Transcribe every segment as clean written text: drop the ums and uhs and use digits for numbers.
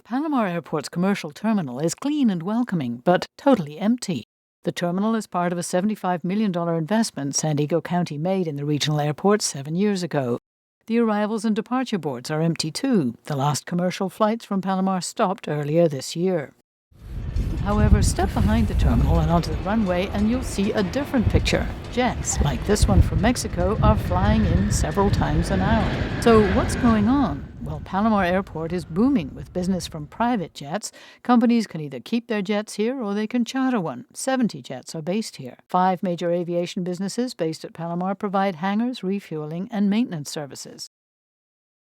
Palomar Airport's commercial terminal is clean and welcoming, but totally empty. The terminal is part of a $75 million investment San Diego County made in the regional airport 7 years ago. The arrivals and departure boards are empty too. The last commercial flights from Palomar stopped earlier this year. However, step behind the terminal and onto the runway and you'll see a different picture. Jets, like this one from Mexico, are flying in several times an hour. So what's going on? Well, Palomar Airport is booming with business from private jets. Companies can either keep their jets here or they can charter one. 70 jets are based here. 5 major aviation businesses based at Palomar provide hangars, refueling, and maintenance services.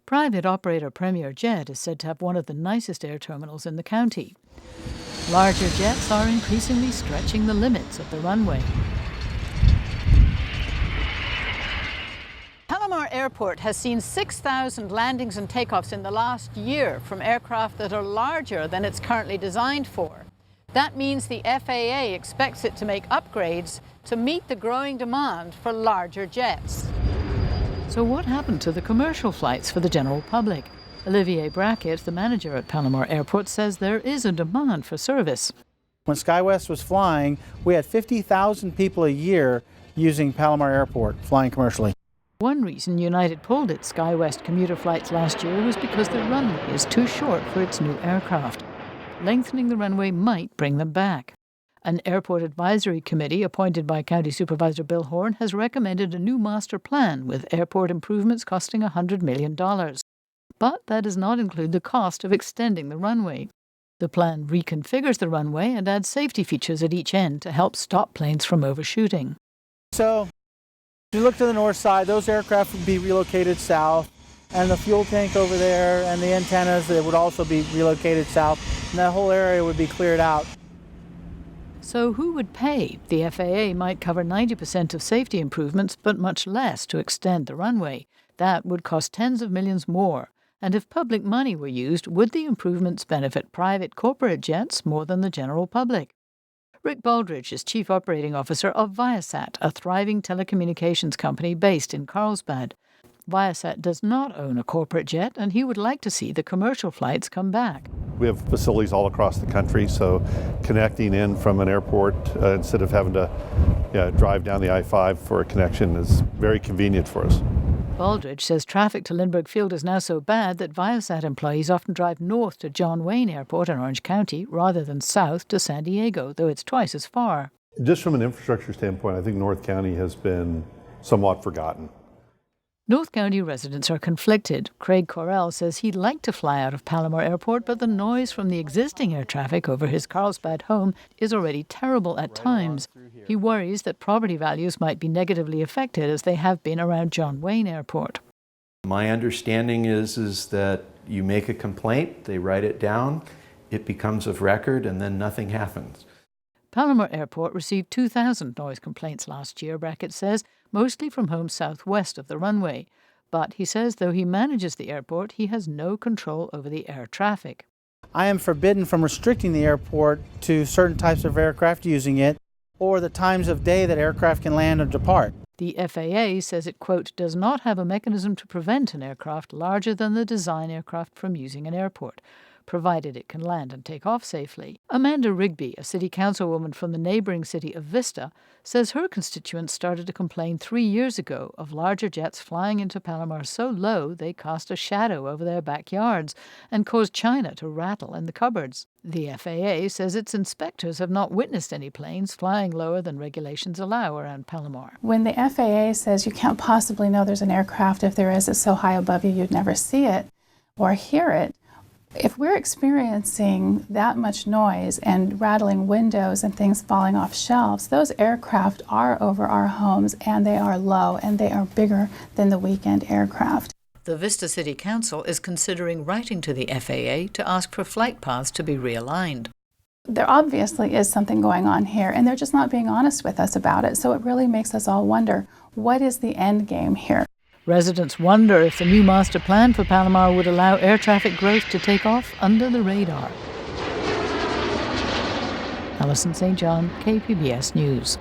Private operator Premier Jet is said to have one of the nicest air terminals in the county. Larger jets are increasingly stretching the limits of the runway. Palomar Airport has seen 6,000 landings and takeoffs in the last year from aircraft that are larger than it's currently designed for. That means the FAA expects it to make upgrades to meet the growing demand for larger jets. So what happened to the commercial flights for the general public? Olivier Brackett, the manager at Palomar Airport, says there is a demand for service. When SkyWest was flying, we had 50,000 people a year using Palomar Airport, flying commercially. One reason United pulled its SkyWest commuter flights last year was because the runway is too short for its new aircraft. Lengthening the runway might bring them back. An airport advisory committee appointed by County Supervisor Bill Horn has recommended a new master plan with airport improvements costing $100 million. But that does not include the cost of extending the runway. The plan reconfigures the runway and adds safety features at each end to help stop planes from overshooting. So, if you look to the north side, those aircraft would be relocated south, and the fuel tank over there and the antennas, they would also be relocated south, and that whole area would be cleared out. So who would pay? The FAA might cover 90% of safety improvements, but much less to extend the runway. That would cost tens of millions more. And if public money were used, would the improvements benefit private corporate jets more than the general public? Rick Baldridge is Chief Operating Officer of Viasat, a thriving telecommunications company based in Carlsbad. Viasat does not own a corporate jet, and he would like to see the commercial flights come back. We have facilities all across the country, so connecting in from an airport instead of having to drive down the I-5 for a connection is very convenient for us. Baldridge says traffic to Lindbergh Field is now so bad that Viasat employees often drive north to John Wayne Airport in Orange County rather than south to San Diego, though it's twice as far. Just from an infrastructure standpoint, I think North County has been somewhat forgotten. North County residents are conflicted. Craig Correll says he'd like to fly out of Palomar Airport, but the noise from the existing air traffic over his Carlsbad home is already terrible at times. He worries that property values might be negatively affected as they have been around John Wayne Airport. My understanding is that you make a complaint, they write it down, it becomes of record, and then nothing happens. Palomar Airport received 2,000 noise complaints last year, Brackett says, mostly from homes southwest of the runway. But he says though he manages the airport, he has no control over the air traffic. I am forbidden from restricting the airport to certain types of aircraft using it or the times of day that aircraft can land or depart. The FAA says it, quote, does not have a mechanism to prevent an aircraft larger than the design aircraft from using an airport, provided it can land and take off safely. Amanda Rigby, a city councilwoman from the neighbouring city of Vista, says her constituents started to complain 3 years ago of larger jets flying into Palomar so low they cast a shadow over their backyards and caused china to rattle in the cupboards. The FAA says its inspectors have not witnessed any planes flying lower than regulations allow around Palomar. When the FAA says you can't possibly know there's an aircraft, if there is, it's so high above you you'd never see it or hear it, if we're experiencing that much noise and rattling windows and things falling off shelves, those aircraft are over our homes and they are low and they are bigger than the weekend aircraft. The Vista City Council is considering writing to the FAA to ask for flight paths to be realigned. There obviously is something going on here and they're just not being honest with us about it, so it really makes us all wonder, what is the end game here? Residents wonder if the new master plan for Palomar would allow air traffic growth to take off under the radar. Alison St. John, KPBS News.